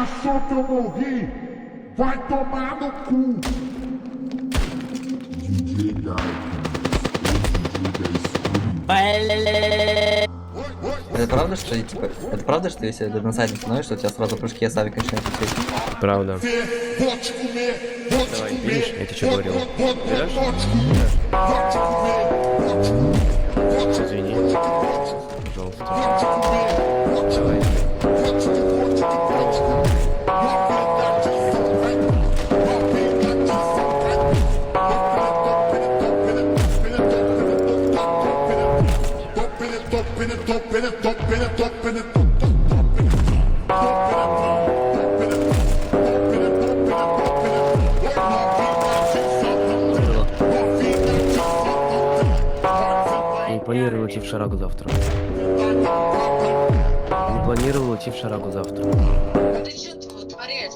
achou que eu morri? Vai tomar no cu! DJ Darkness, o DJ da escuridão. Это правда, что типа, это правда, что если ты на сайте становишься, у тебя сразу прыжки и савик начинают лететь? Правда. Давай, видишь, я тебе что говорил? Берешь? Извини. Пожалуйста. Давай. Не планирую уйти в Шарагу завтра. Не планирую уйти в Шарагу завтра. Ты что творец?